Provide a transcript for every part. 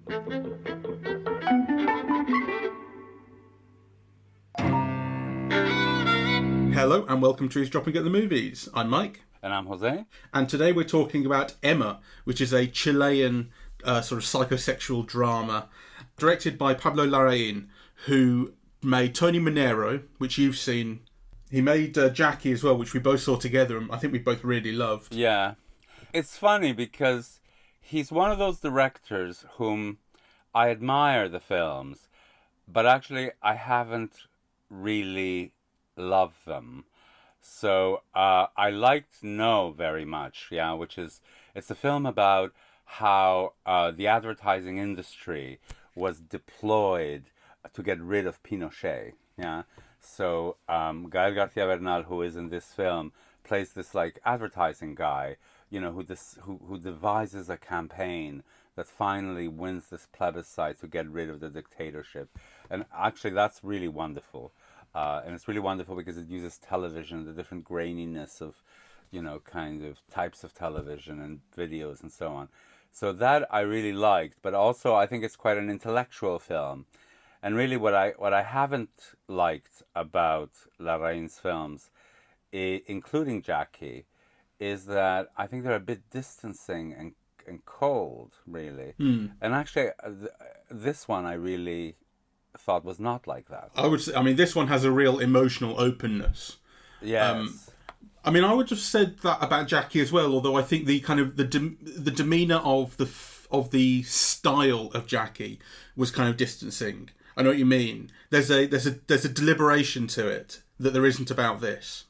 Hello and welcome to Eavesdropping at the Movies. I'm Mike. And I'm Jose. And today we're talking about Emma, which is a Chilean sort of psychosexual drama directed by Pablo Larraín, who made Tony Manero, which you've seen. He made Jackie as well, which we both saw together and I think we both really loved. Yeah. It's funny because he's one of those directors whom I admire the films, but actually I haven't really loved them. So I liked No very much, yeah, it's a film about how the advertising industry was deployed to get rid of Pinochet, yeah. So Gael García Bernal, who is in this film, plays this like advertising guy, you know, who devises a campaign that finally wins this plebiscite to get rid of the dictatorship, and actually that's really wonderful. And it's really wonderful because it uses television, the different graininess of, you know, kind of types of television and videos and so on. So that I really liked, but also I think it's quite an intellectual film. And really what I haven't liked about Larraín's films, including Jackie, is that I think they're a bit distancing and cold, really. And actually, this one I really thought was not like that. I mean, this one has a real emotional openness. Yes. I mean, I would have said that about Jackie as well. Although I think the kind of the demeanor of the style of Jackie was kind of distancing. I know what you mean. There's a deliberation to it that there isn't about this.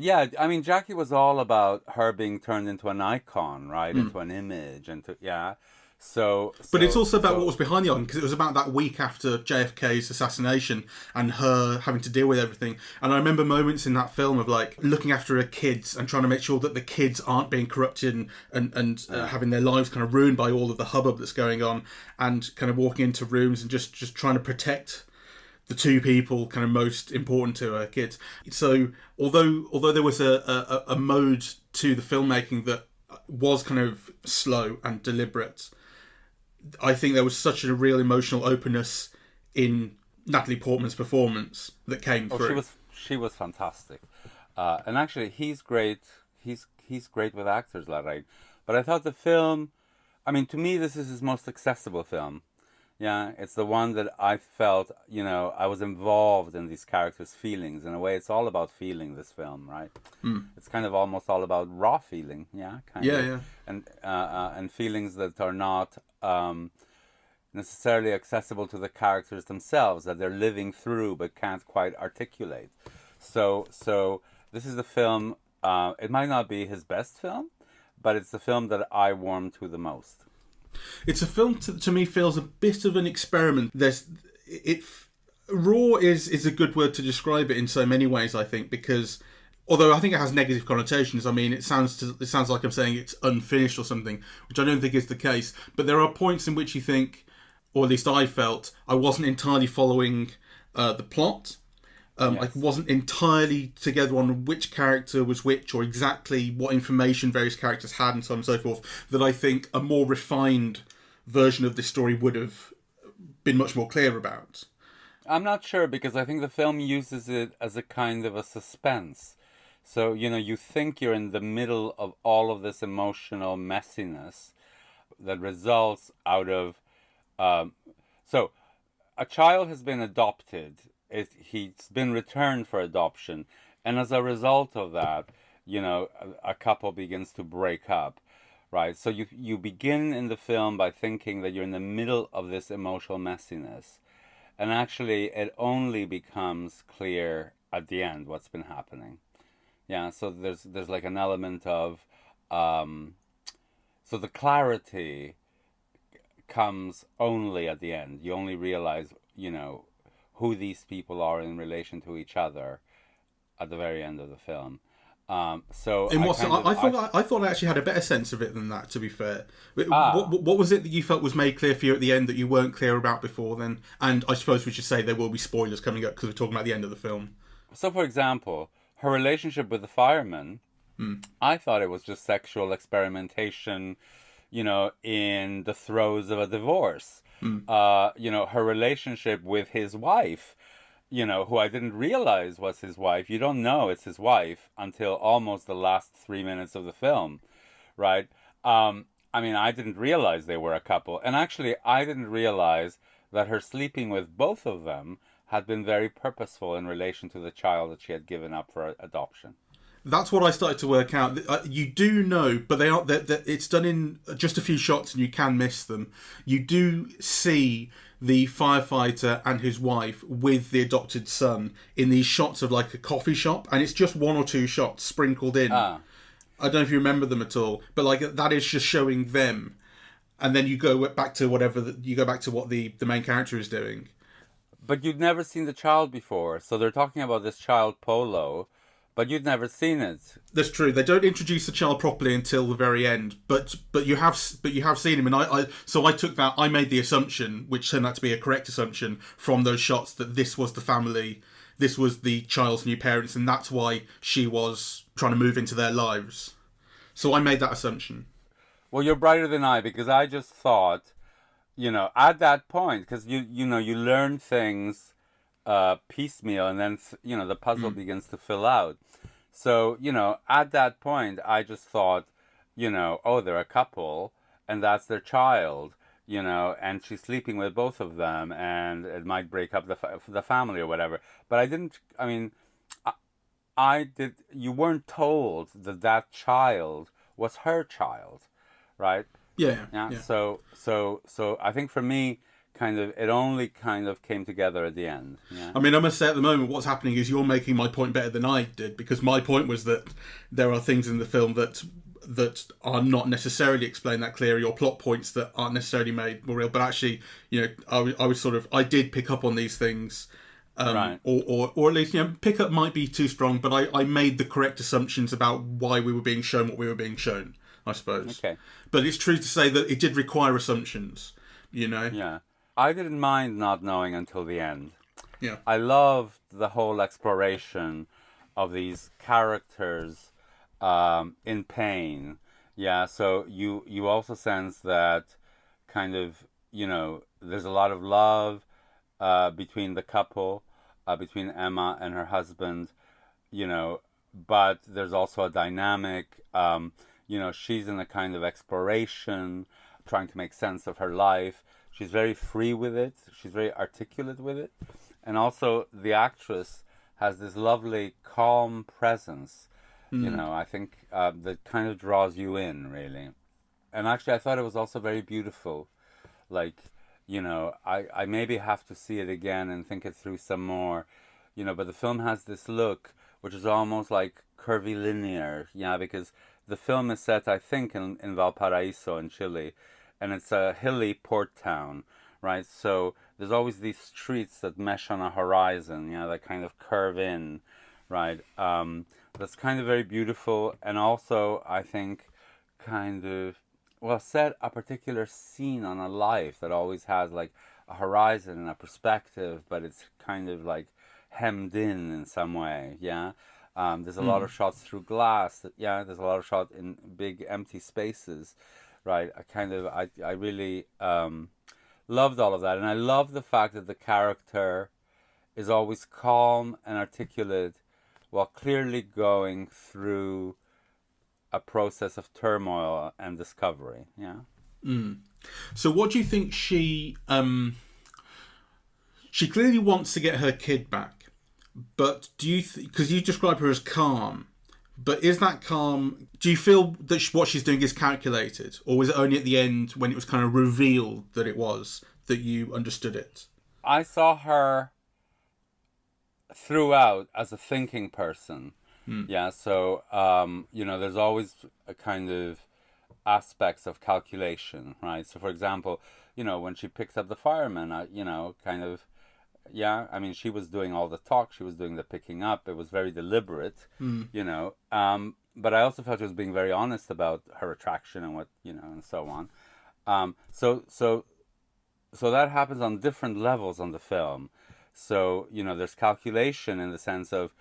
Yeah, I mean, Jackie was all about her being turned into an icon, right? Into an image, But it's also about what was behind the icon, because it was about that week after JFK's assassination and her having to deal with everything. And I remember moments in that film of like looking after her kids and trying to make sure that the kids aren't being corrupted and having their lives kind of ruined by all of the hubbub that's going on, and kind of walking into rooms and just trying to protect the two people kind of most important to her kids. So although there was a mode to the filmmaking that was kind of slow and deliberate, I think there was such a real emotional openness in Natalie Portman's performance that came through. She was fantastic, and actually he's great. He's great with actors, Larraín. But I thought the film, I mean, to me this is his most accessible film. Yeah, it's the one that I felt, you know, I was involved in these characters' feelings. In a way, it's all about feeling, this film, right? It's kind of almost all about raw feeling, yeah? Yeah. And feelings that are not necessarily accessible to the characters themselves, that they're living through but can't quite articulate. So this is the film, it might not be his best film, but it's the film that I warm to the most. It's a film to me feels a bit of an experiment. Raw is a good word to describe it in so many ways, I think, because although I think it has negative connotations, I mean, it sounds like I'm saying it's unfinished or something, which I don't think is the case. But there are points in which you think, or at least I felt, I wasn't entirely following the plot. Yes. I wasn't entirely together on which character was which or exactly what information various characters had and so on and so forth, that I think a more refined version of this story would have been much more clear about. I'm not sure, because I think the film uses it as a kind of a suspense. So, you know, you think you're in the middle of all of this emotional messiness that results out of... So, a child has been adopted. He's been returned for adoption, and as a result of that, you know, a couple begins to break up, right? So you begin in the film by thinking that you're in the middle of this emotional messiness, and actually it only becomes clear at the end what's been happening. Yeah, so there's like an element of so the clarity comes only at the end. You only realize, you know, who these people are in relation to each other at the very end of the film. I thought I actually had a better sense of it than that, to be fair. What was it that you felt was made clear for you at the end that you weren't clear about before then? And I suppose we should say there will be spoilers coming up because we're talking about the end of the film. So, for example, her relationship with the fireman, I thought it was just sexual experimentation, in the throes of a divorce. Her relationship with his wife, who I didn't realize was his wife. You don't know it's his wife until almost the last 3 minutes of the film, right? I didn't realize they were a couple. And actually, I didn't realize that her sleeping with both of them had been very purposeful in relation to the child that she had given up for adoption. That's what I started to work out. You do know, but it's done in just a few shots and you can miss them. You do see the firefighter and his wife with the adopted son in these shots of like a coffee shop, and it's just one or two shots sprinkled in. I don't know if you remember them at all, but like that is just showing them, and then you go back to what the main character is doing. But you'd never seen the child before, so they're talking about this child Polo, but you'd never seen it. That's true. They don't introduce the child properly until the very end, but you have seen him, and I took that. I made the assumption, which turned out to be a correct assumption from those shots, that this was the family, this was the child's new parents, and that's why she was trying to move into their lives. So I made that assumption. Well, you're brighter than I, because I just thought, at that point, because you learn things piecemeal, and then the puzzle begins to fill out. So at that point, I just thought, oh, they're a couple, and that's their child, and she's sleeping with both of them, and it might break up the family or whatever. But I didn't. I mean, I did. You weren't told that child was her child, right? Yeah. So I think for me, it only kind of came together at the end. Yeah. I mean, I must say at the moment what's happening is you're making my point better than I did, because my point was that there are things in the film that are not necessarily explained that clearly, or plot points that aren't necessarily made more real. But actually, I did pick up on these things. Right. Or at least, pick up might be too strong, but I made the correct assumptions about why we were being shown what we were being shown, I suppose. Okay. But it's true to say that it did require assumptions, Yeah. I didn't mind not knowing until the end. Yeah. I loved the whole exploration of these characters in pain. Yeah, so you also sense that there's a lot of love between the couple, between Emma and her husband, but there's also a dynamic, she's in a kind of exploration, trying to make sense of her life. She's very free with it. She's very articulate with it. And also the actress has this lovely, calm presence, I think that kind of draws you in, really. And actually, I thought it was also very beautiful. Like, I maybe have to see it again and think it through some more, but the film has this look, which is almost like curvilinear, because the film is set, I think, in Valparaiso in Chile, and it's a hilly port town, right? So there's always these streets that mesh on a horizon, that kind of curve in, right? That's kind of very beautiful, and also, I think, set a particular scene on a life that always has like a horizon and a perspective, but it's kind of like hemmed in some way, There's a lot of shots through glass, there's a lot of shots in big empty spaces, right? I really loved all of that, and I love the fact that the character is always calm and articulate while clearly going through a process of turmoil and discovery. So what do you think she clearly wants to get her kid back, but do you because you describe her as calm, but is that calm, do you feel that what she's doing is calculated, or was it only at the end when it was kind of revealed that it was, that you understood it? I saw her throughout as a thinking person. So there's always a kind of aspects of calculation, right? So for example, when she picks up the fireman, she was doing all the talk, she was doing the picking up, it was very deliberate, but I also felt she was being very honest about her attraction and what, and so on. So that happens on different levels on the film. So, there's calculation in the sense of,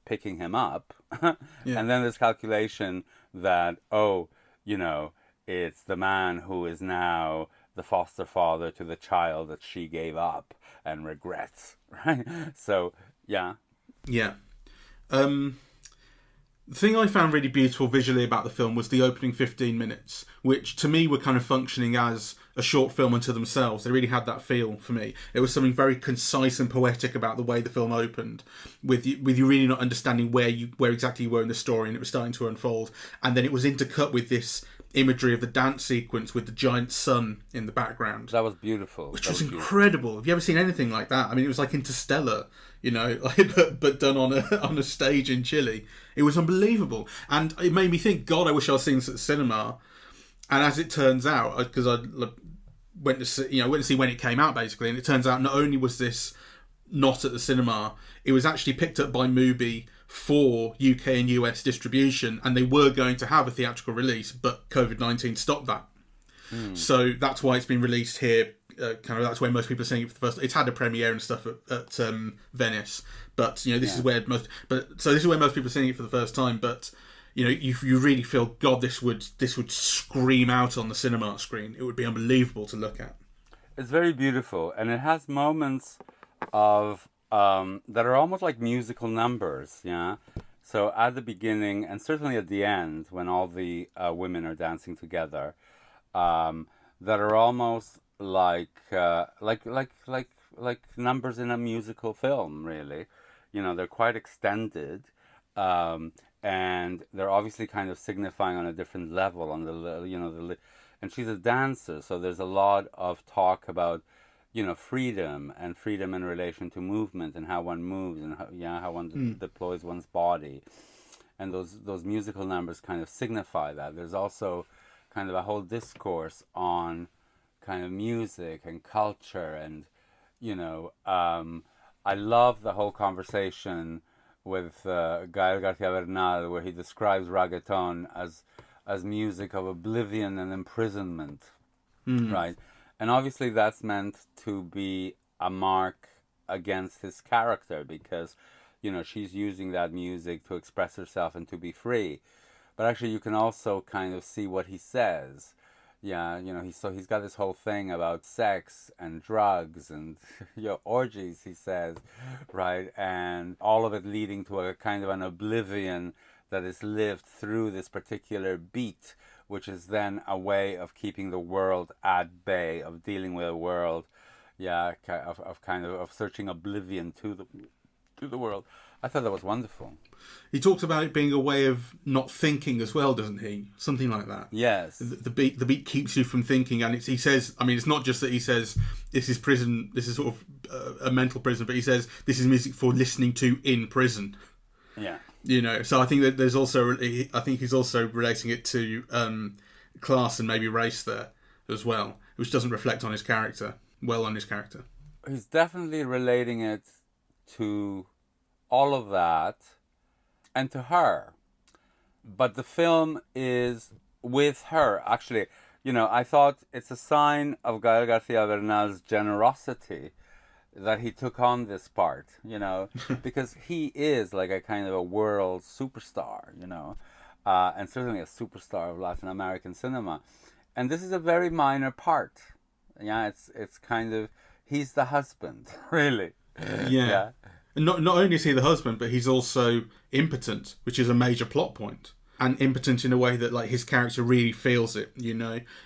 picking him up. And then there's calculation that, it's the man who is now the foster father to the child that she gave up and regrets, right? So, yeah. Yeah. The thing I found really beautiful visually about the film was the opening 15 minutes, which to me were kind of functioning as a short film unto themselves. They really had that feel for me. It was something very concise and poetic about the way the film opened, with you really not understanding where exactly you were in the story, and it was starting to unfold. And then it was intercut with this imagery of the dance sequence with the giant sun in the background. That was beautiful. Which was incredible. Have you ever seen anything like that? I mean, it was like Interstellar, you know, but done on a stage in Chile. It was unbelievable. And it made me think, God, I wish I was seeing this at the cinema. And as it turns out, because I went to see when it came out, basically, and it turns out not only was this not at the cinema, it was actually picked up by Mubi for UK and US distribution, and they were going to have a theatrical release, but COVID-19 stopped that. So that's why it's been released here. That's where most people are seeing it for the first. It's had a premiere and stuff at Venice, but this is where most. But so this is where most people are seeing it for the first time. But you really feel, God, this would scream out on the cinema screen. It would be unbelievable to look at. It's very beautiful, and it has moments of that are almost like musical numbers. Yeah. So at the beginning, and certainly at the end, when all the women are dancing together, that are almost like numbers in a musical film. Really, they're quite extended, and they're obviously kind of signifying on a different level. On and she's a dancer, so there's a lot of talk about freedom in relation to movement and how one moves and how one deploys one's body, and those musical numbers kind of signify that. There's also kind of a whole discourse on kind of music and culture, and I love the whole conversation with Gael García Bernal, where he describes reggaeton as music of oblivion and imprisonment, right? And obviously that's meant to be a mark against his character, because she's using that music to express herself and to be free. But actually you can also kind of see what he says. Yeah, he's got this whole thing about sex and drugs and orgies, he says, right? And all of it leading to a kind of an oblivion that is lived through this particular beat, which is then a way of keeping the world at bay, of dealing with the world, of searching oblivion to the world. I thought that was wonderful. He talks about it being a way of not thinking as well, doesn't he? Something like that. Yes. The beat keeps you from thinking, and he says, I mean, it's not just that he says this is prison, this is sort of a mental prison, but he says this is music for listening to in prison. Yeah. So I think that there's also, I think he's also relating it to class and maybe race there as well, which doesn't reflect on his character, on his character. He's definitely relating it to all of that and to her. But the film is with her. Actually, I thought it's a sign of Gael García Bernal's generosity that he took on this part, because he is like a kind of a world superstar, and certainly a superstar of Latin American cinema. And this is a very minor part. Yeah, it's kind of, he's the husband, really. Yeah. And not only is he the husband, but he's also impotent, which is a major plot point. And impotent in a way that, like, his character really feels it,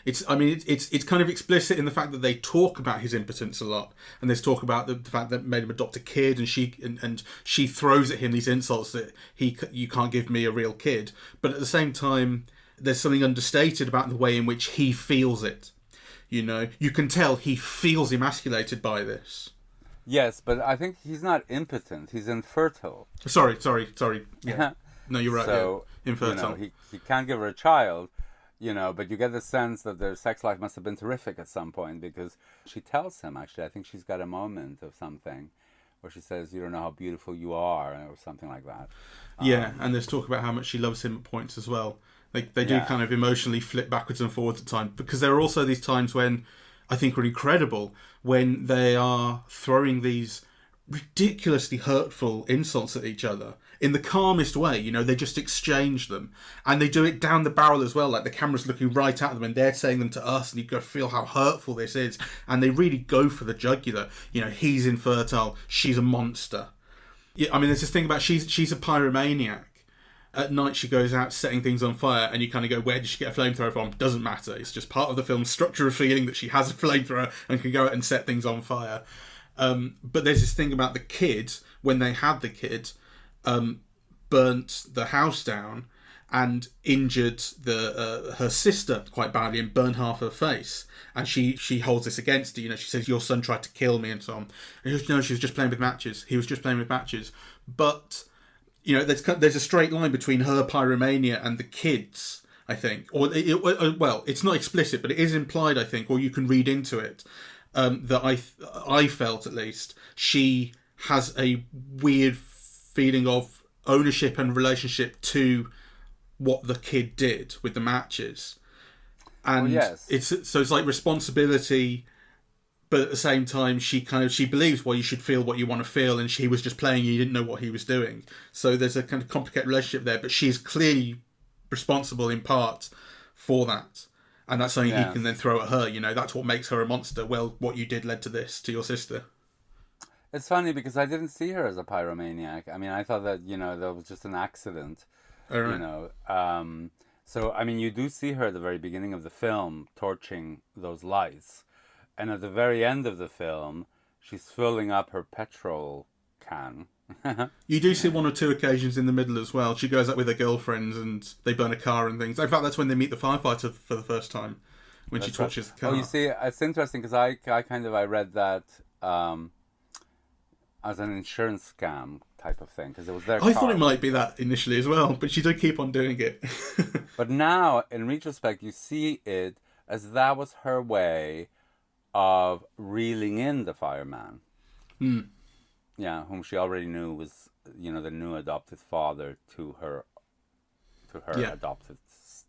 It's kind of explicit in the fact that they talk about his impotence a lot, and there's talk about the fact that made him adopt a kid, and she throws at him these insults that you can't give me a real kid. But at the same time, there's something understated about the way in which he feels it. You can tell he feels emasculated by this. Yes, but I think he's not impotent. He's infertile. Sorry. Yeah. No, you're right. So, infertile. He can't give her a child, but you get the sense that their sex life must have been terrific at some point, because she tells him, actually, I think she's got a moment of something where she says, you don't know how beautiful you are, or something like that. Yeah, and there's talk about how much she loves him at points as well. They do kind of emotionally flip backwards and forwards at times, because there are also these times when I think are incredible, when they are throwing these ridiculously hurtful insults at each other in the calmest way. You know, they just exchange them, and they do it down the barrel as well. Like the camera's looking right at them, and they're saying them to us, and you go feel how hurtful this is. And they really go for the jugular. You know, he's infertile, she's a monster. Yeah, I mean, there's this thing about she's a pyromaniac. At night she goes out setting things on fire, and you kind of go, where did she get a flamethrower from? Doesn't matter. It's just part of the film's structure of feeling that she has a flamethrower and can go out and set things on fire. But there's this thing about the kid, when they had the kid, burnt the house down and injured her sister quite badly and burned half her face. And she holds this against her. You know, she says, your son tried to kill me and so on. And he goes, no, she was just playing with matches. He was just playing with matches. But... you know, there's a straight line between her pyromania and the kids, I think. Or, well, it's not explicit, but it is implied, I think, or you can read into it, that I felt, at least, she has a weird feeling of ownership and relationship to what the kid did with the matches. And yes. it's like responsibility... but at the same time, she believes, well, you should feel what you want to feel, and he was just playing, you didn't know what he was doing. So there's a kind of complicated relationship there, but she's clearly responsible in part for that. And that's something he can then throw at her, you know, that's what makes her a monster. Well, what you did led to this, to your sister. It's funny because I didn't see her as a pyromaniac. I mean, I thought that, you know, that was just an accident, you know. So, I mean, you do see her at the very beginning of the film torching those lights. And at the very end of the film, she's filling up her petrol can. You do see one or two occasions in the middle as well. She goes out with her girlfriends and they burn a car and things. In fact, that's when they meet the firefighter for the first time, when she torches the car. Oh, you see, it's interesting because I read that as an insurance scam type of thing, because it was their car. I thought it might be that initially as well, but she did keep on doing it. But now, in retrospect, you see it as that was her way of reeling in the fireman. Yeah, whom she already knew was, you know, the new adopted father to her adopted,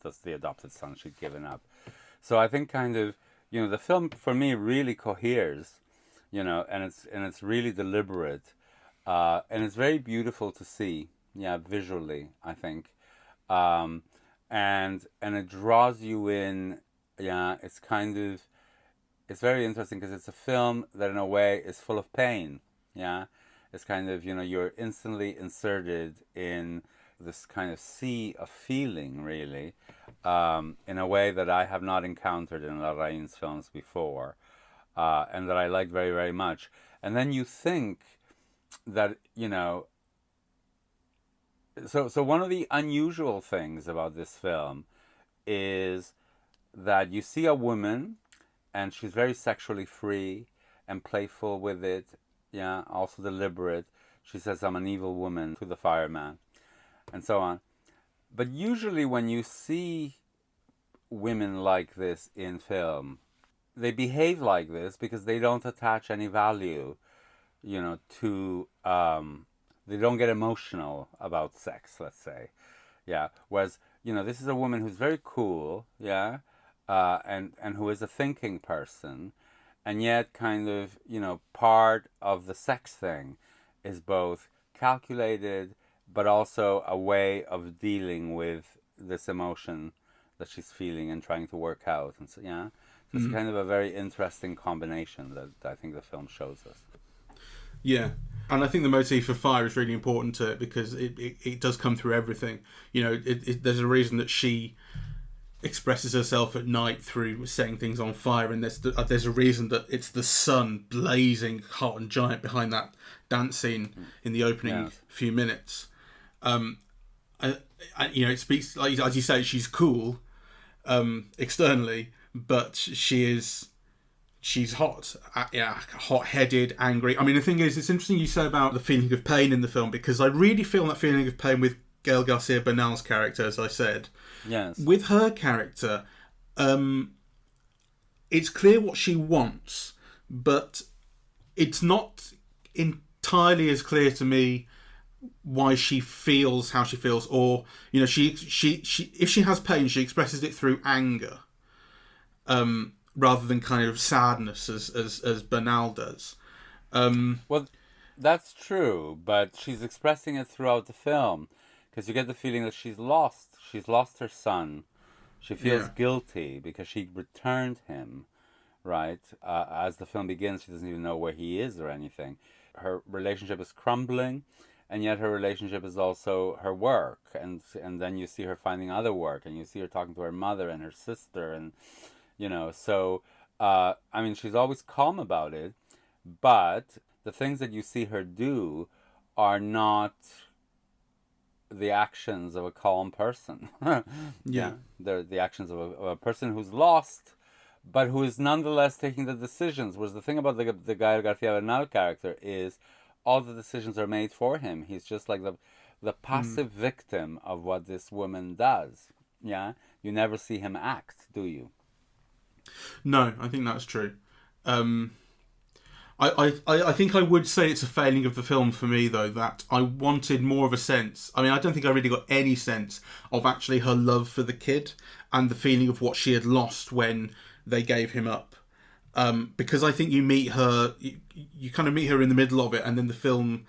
that's the adopted son she'd given up. So I think kind of, you know, the film for me really coheres, you know, and it's really deliberate, and it's very beautiful to see, visually, I think, and it draws you in. It's kind of, it's very interesting because it's a film that in a way is full of pain. It's kind of, you know, you're instantly inserted in this kind of sea of feeling, really, in a way that I have not encountered in Larraín's films before, and that I like very, very much. And then you think that, you know, so one of the unusual things about this film is that you see a woman, and she's very sexually free and playful with it. Also deliberate. She says, I'm an evil woman to the fireman, and so on. But usually when you see women like this in film, they behave like this because they don't attach any value, you know, to... they don't get emotional about sex, let's say. Whereas, you know, this is a woman who's very cool, and who is a thinking person, and yet kind of, you know, part of the sex thing is both calculated but also a way of dealing with this emotion that she's feeling and trying to work out. And so, so it's kind of a very interesting combination that I think the film shows us. Yeah. And I think the motif of fire is really important to it because it does come through everything. You know, there's a reason that she expresses herself at night through setting things on fire, and there's a reason that it's the sun blazing hot and giant behind that dance scene in the opening few minutes. You know, it speaks, like as you say, she's cool externally, but she's hot, hot-headed, angry. I mean, the thing is, it's interesting you say about the feeling of pain in the film, because I really feel that feeling of pain with Gael García Bernal's character, as I said. Yes. With her character, it's clear what she wants, but it's not entirely as clear to me why she feels how she feels, or, you know, she if she has pain, she expresses it through anger, rather than kind of sadness as Bernal does. Well, That's true, but she's expressing it throughout the film because you get the feeling that she's lost. She's lost her son. She feels Yeah. guilty because she returned him, right? As the film begins, she doesn't even know where he is or anything. Her relationship is crumbling, and yet her relationship is also her work. And then you see her finding other work, and you see her talking to her mother and her sister, and so I mean, she's always calm about it, but the things that you see her do are not the actions of a calm person. Yeah. Yeah, they're the actions of a person who's lost, but who is nonetheless taking the decisions. Whereas the thing about the Gael García Bernal character is all the decisions are made for him. He's just like the passive victim of what this woman does. Yeah, you never see him act, do you? No, I think that's true. Um, I think I would say it's a failing of the film for me, though, that I wanted more of a sense. I mean, I don't think I really got any sense of actually her love for the kid and the feeling of what she had lost when they gave him up. Because I think you meet her, you kind of meet her in the middle of it, and then the film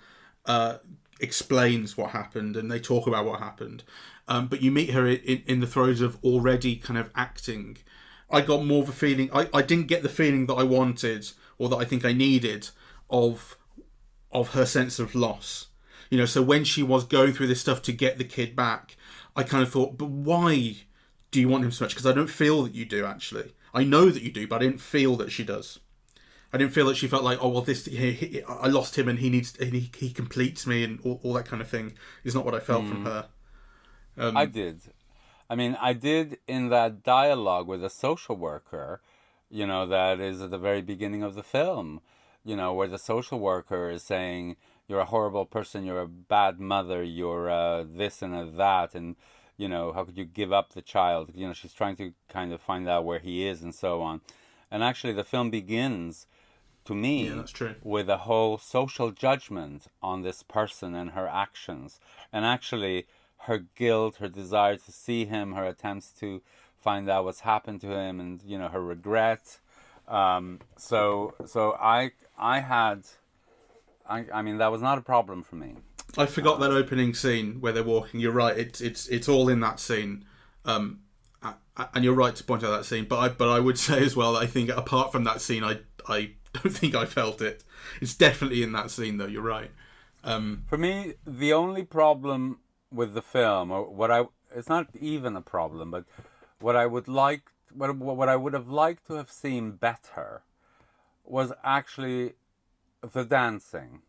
explains what happened and they talk about what happened. But you meet her in the throes of already kind of acting. I got more of a feeling. I didn't get the feeling that I wanted or that I think I needed of her sense of loss. So when she was going through this stuff to get the kid back, I kind of thought, but why do you want him so much? Because I don't feel that you do, actually. I know that you do, but I didn't feel that she does. I didn't feel that she felt like, oh, well, I lost him and he completes me and all that kind of thing is not what I felt from her. I did. I mean, I did in that dialogue with a social worker, that is at the very beginning of the film, where the social worker is saying, you're a horrible person, you're a bad mother, you're this and that, and, how could you give up the child? She's trying to kind of find out where he is and so on. And actually, the film begins, to Yeah, me, that's true. with a whole social judgment on this person and her actions. And actually, her guilt, her desire to see him, her attempts to find out what's happened to him, and her regret. So I mean, that was not a problem for me. I forgot that opening scene where they're walking. You're right. It's all in that scene. And you're right to point out that scene. But I would say as well that I think apart from that scene, I don't think I felt it. It's definitely in that scene though. You're right. For me, the only problem with the film, or it's not even a problem, but what I would like, what I would have liked to have seen better, was actually the dancing.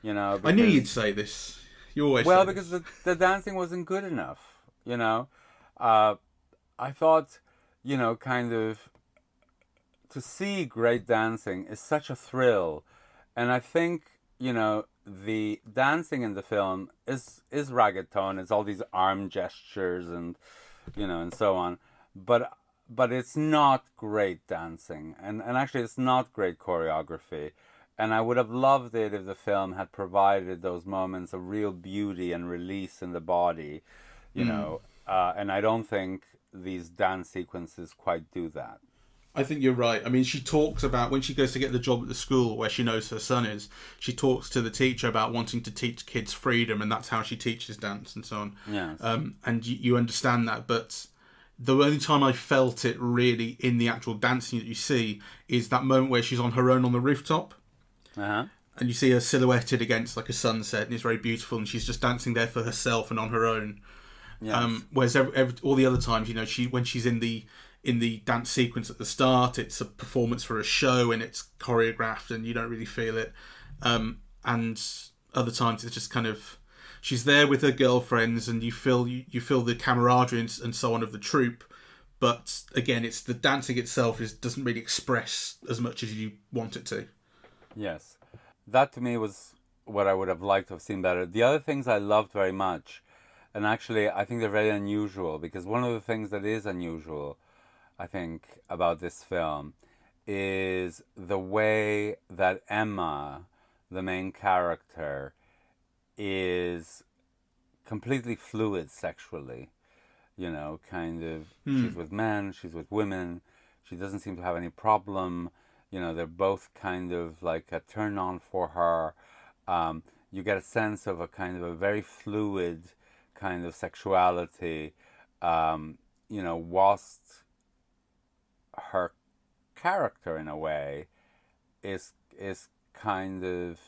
Because, I knew you'd say this. You always well, say because this. the dancing wasn't good enough. I thought, kind of to see great dancing is such a thrill, and I think the dancing in the film is reggaeton. It's all these arm gestures and and so on, but it's not great dancing, and actually it's not great choreography. And I would have loved it if the film had provided those moments of real beauty and release in the body, and I don't think these dance sequences quite do that. I think you're right. I mean, she talks about when she goes to get the job at the school where she knows her son is. She talks to the teacher about wanting to teach kids freedom, and that's how she teaches dance and so on. Yes. And you understand that, but the only time I felt it really in the actual dancing that you see is that moment where she's on her own on the rooftop, Uh-huh. and you see her silhouetted against like a sunset, and it's very beautiful, and she's just dancing there for herself and on her own. Yes. Whereas all the other times, when she's in the dance sequence at the start, it's a performance for a show and it's choreographed and you don't really feel it. And other times it's just kind of she's there with her girlfriends and you feel the camaraderie and so on of the troupe. But again, it's the dancing itself doesn't really express as much as you want it to. Yes. That to me was what I would have liked to have seen better. The other things I loved very much, and actually I think they're very unusual, because one of the things that is unusual, I think, about this film is the way that Emma, the main character, is completely fluid sexually. Kind of, she's with men, she's with women, she doesn't seem to have any problem. They're both kind of like a turn on for her. You get a sense of a kind of a very fluid kind of sexuality, whilst her character in a way is kind of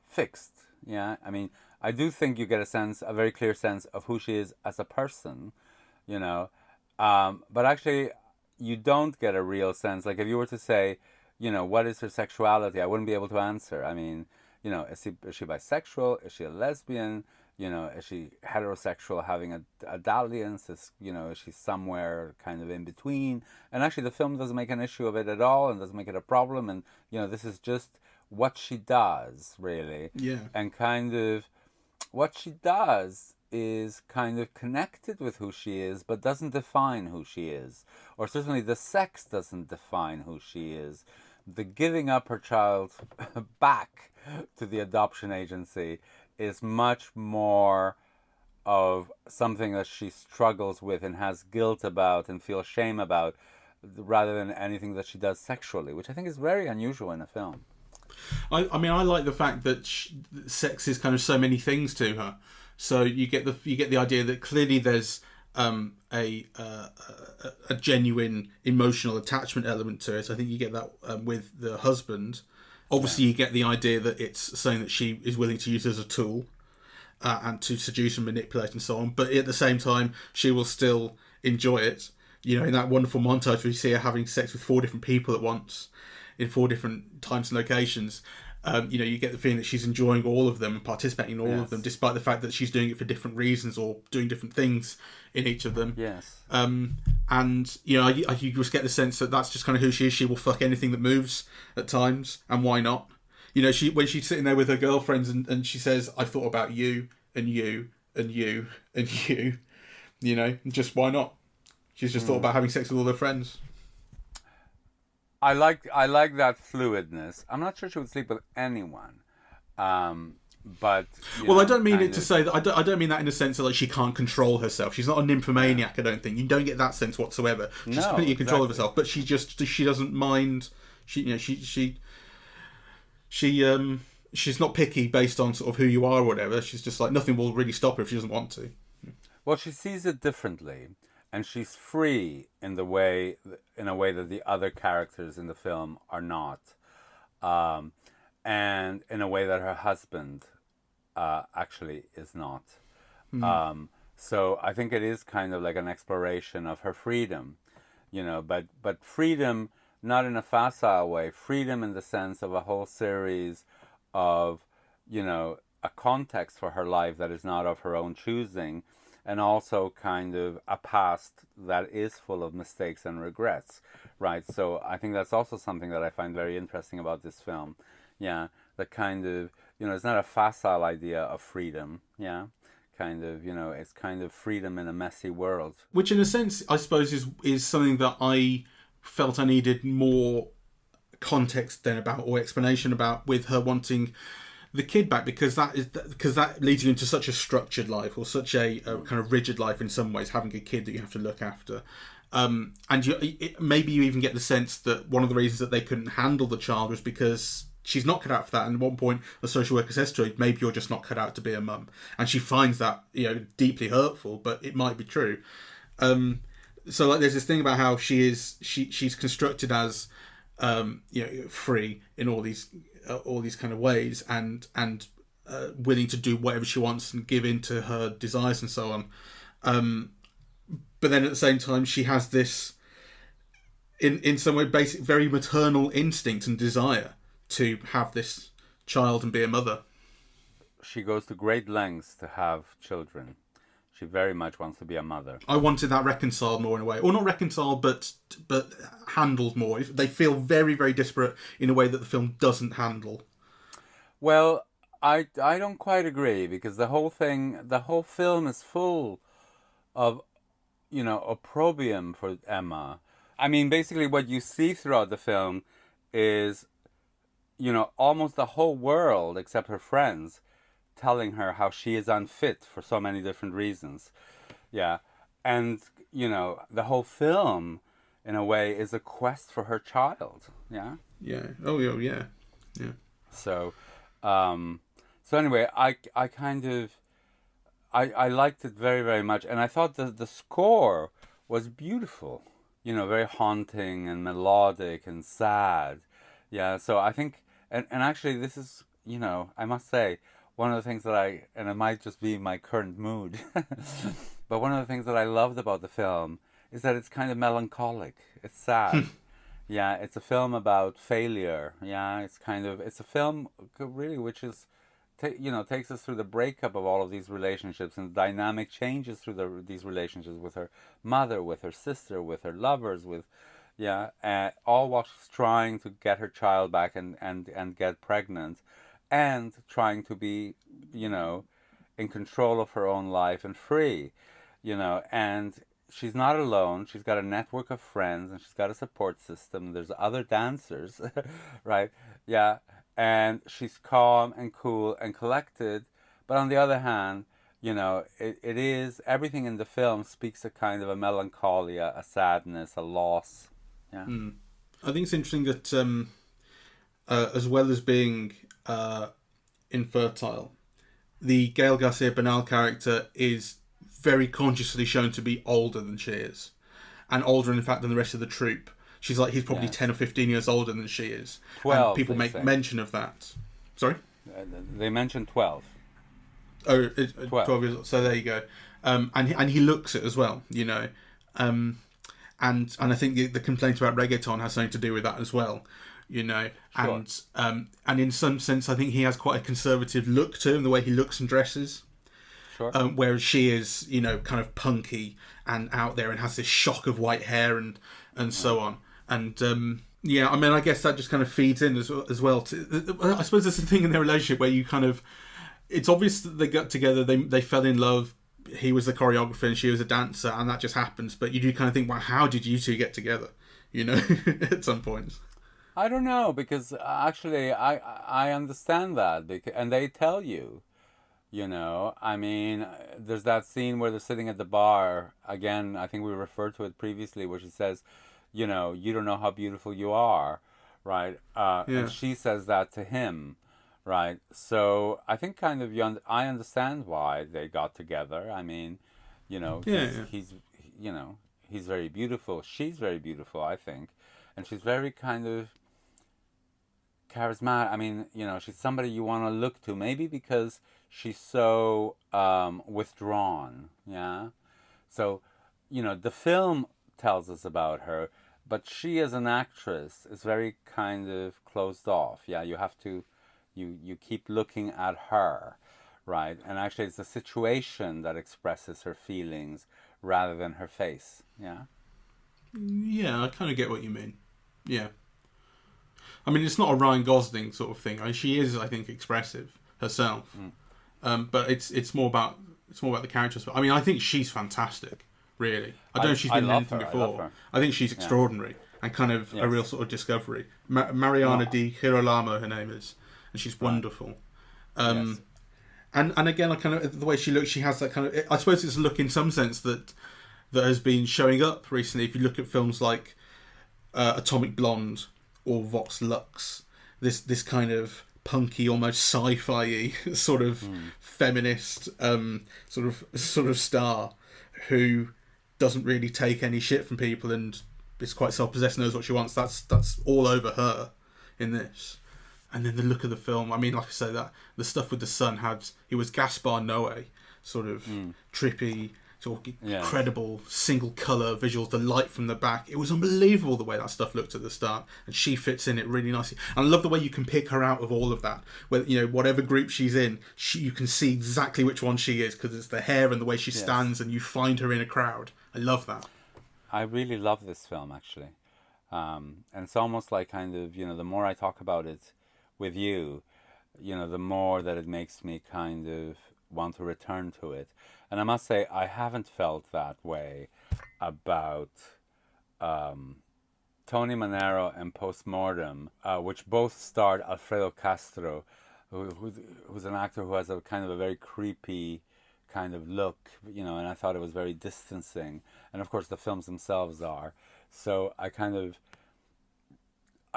fixed. Yeah, I mean, I do think you get a very clear sense of who she is as a person, you know, but actually, you don't get a real sense. Like if you were to say, what is her sexuality, I wouldn't be able to answer. I mean, is she bisexual? Is she a lesbian? Is she heterosexual, having a dalliance? Is she somewhere kind of in between? And actually, the film doesn't make an issue of it at all, and doesn't make it a problem. And this is just what she does, really. Yeah. And kind of what she does is kind of connected with who she is, but doesn't define who she is. Or certainly the sex doesn't define who she is. The giving up her child back to the adoption agency is much more of something that she struggles with and has guilt about and feels shame about, rather than anything that she does sexually, which I think is very unusual in a film. I mean, I like the fact that sex is kind of so many things to her. So you get the idea that clearly there's a genuine emotional attachment element to it. I think you get that with the husband. Obviously, you get the idea that it's something that she is willing to use as a tool and to seduce and manipulate and so on. But at the same time, she will still enjoy it. In that wonderful montage where you see her having sex with 4 different people at once in 4 different times and locations. You get the feeling that she's enjoying all of them and participating in all of them, despite the fact that she's doing it for different reasons or doing different things in each of them. Yes. You just get the sense that that's just kind of who she is. She will fuck anything that moves at times, and why not? When she's sitting there with her girlfriends and she says, "I've thought about you and you and you and you," just why not? She's just thought about having sex with all her friends. I like that fluidness. I'm not sure she would sleep with anyone, but I don't mean it to say that. I don't mean that in the sense that she can't control herself. She's not a nymphomaniac. I don't think you don't get that sense whatsoever. She's completely in control of herself, but she doesn't mind. She's not picky based on sort of who you are or whatever. She's just like, nothing will really stop her if she doesn't want to. Well, she sees it differently. And she's free in a way that the other characters in the film are not, and in a way that her husband actually is not. So I think it is kind of like an exploration of her freedom, but freedom not in a facile way. Freedom in the sense of a whole series of, a context for her life that is not of her own choosing. And also kind of a past that is full of mistakes and regrets, right? So I think that's also something that I find very interesting about this film. Yeah, the kind of, it's not a facile idea of freedom, yeah? Kind of, it's kind of freedom in a messy world. Which in a sense, I suppose, is something that I felt I needed more context then about, or explanation about, with her wanting the kid back, because that leads you into such a structured life, or such a kind of rigid life in some ways, having a kid that you have to look after, and maybe you even get the sense that one of the reasons that they couldn't handle the child was because she's not cut out for that. And at one point, the social worker says to her, "Maybe you're just not cut out to be a mum," and she finds that deeply hurtful, but it might be true. So like, there's this thing about how she's constructed as free in all these kind of ways, and willing to do whatever she wants and give in to her desires and so on. But then at the same time, she has this, in some way, basic, very maternal instinct and desire to have this child and be a mother. She goes to great lengths to have children. She very much wants to be a mother. I wanted that reconciled more in a way, or not reconciled, but handled more. They feel very, very disparate in a way that the film doesn't handle. Well, I don't quite agree, because the whole film is full of, opprobrium for Emma. I mean, basically what you see throughout the film is, almost the whole world, except her friends, telling her how she is unfit for so many different reasons. Yeah. And, the whole film, in a way, is a quest for her child. Yeah? Yeah. Oh, yeah. Yeah. So, so anyway, I kind of I liked it very, very much, and I thought the score was beautiful. Very haunting and melodic and sad. Yeah, so I think, and actually, this is, I must say, one of the things that and it might just be my current mood, but one of the things that I loved about the film is that it's kind of melancholic. It's sad. Yeah, it's a film about failure. Yeah, it's a film really which is, takes us through the breakup of all of these relationships and dynamic changes through these relationships with her mother, with her sister, with her lovers, all while she's trying to get her child back and get pregnant, and trying to be, in control of her own life and free, and she's not alone. She's got a network of friends and she's got a support system. There's other dancers, right? Yeah. And she's calm and cool and collected. But on the other hand, it is, everything in the film speaks a kind of a melancholia, a sadness, a loss. Yeah. I think it's interesting that as well as being infertile, the Gael Garcia Bernal character is very consciously shown to be older than she is, and older in fact than the rest of the troupe. He's probably 10 or 15 years older than she is. 12. And people make mention of that. Sorry? They mentioned 12. Oh, 12 years old. So there you go. And he looks it as well, And I think the complaint about reggaeton has something to do with that as well, Sure. And in some sense, I think he has quite a conservative look to him, the way he looks and dresses. Sure. Whereas she is, kind of punky and out there and has this shock of white hair and so on. And I guess that just kind of feeds in as well. I suppose there's a thing in their relationship where you kind of, it's obvious that they got together, they fell in love. He was the choreographer and she was a dancer, and that just happens. But you do kind of think, well, how did you two get together? At some points. I don't know, because actually I understand that, and they tell you. I mean, there's that scene where they're sitting at the bar. Again, I think we referred to it previously, where she says, you don't know how beautiful you are, right? And she says that to him, right? So I think kind of I understand why they got together. I mean, he's very beautiful. She's very beautiful, I think. And she's very kind of charismatic. I mean, she's somebody you want to look to, maybe because she's so withdrawn, yeah? So, the film tells us about her, but she as an actress is very kind of closed off, yeah? You have to, you keep looking at her, right? And actually it's the situation that expresses her feelings rather than her face, yeah? Yeah, I kind of get what you mean. Yeah. I mean, it's not a Ryan Gosling sort of thing. I mean, she is, I think, expressive herself. But it's more about the characters. I mean, I think she's fantastic. Really, I don't know if she's been in anything before. I think she's extraordinary and kind of a real sort of discovery. Mariana di Girolamo, her name is, and she's wonderful. And again, I kind of the way she looks, she has that kind of. I suppose it's a look in some sense that has been showing up recently. If you look at films like Atomic Blonde or Vox Lux, this kind of punky, almost sci-fi sort of feminist sort of star who doesn't really take any shit from people and is quite self-possessed, knows what she wants. That's all over her in this. And then the look of the film, I mean, like I say, that the stuff with the sun he was Gaspar Noé, sort of trippy, sort of incredible single colour visuals, the light from the back. It was unbelievable the way that stuff looked at the start, and she fits in it really nicely. And I love the way you can pick her out of all of that. Where whatever group she's in, you can see exactly which one she is because it's the hair and the way she stands, and you find her in a crowd. I love that. I really love this film, actually, and it's almost like kind of the more I talk about it with you, the more that it makes me kind of want to return to it. And I must say, I haven't felt that way about Tony Manero and Postmortem, which both starred Alfredo Castro, who's an actor who has a kind of a very creepy kind of look, and I thought it was very distancing. And of course, the films themselves are. So I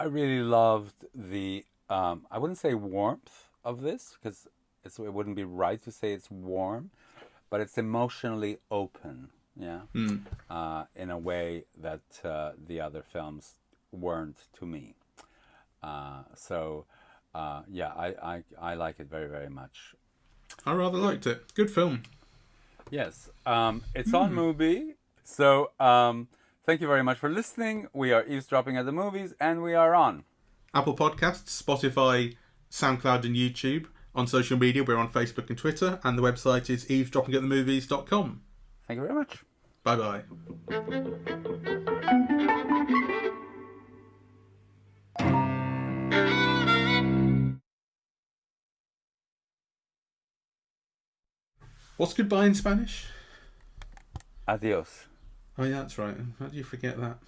really loved the I wouldn't say warmth of this, because it wouldn't be right to say it's warm, but it's emotionally open, yeah, in a way that the other films weren't to me. Yeah, I like it very, very much. I rather liked it. Good film. Yes, it's on Mubi. So thank you very much for listening. We are Eavesdropping at the Movies, and we are on Apple Podcasts, Spotify, SoundCloud and YouTube. On social media, we're on Facebook and Twitter, and the website is eavesdroppingatthemovies.com. Thank you very much. Bye-bye. What's goodbye in Spanish? Adios. Oh, yeah, that's right. How do you forget that?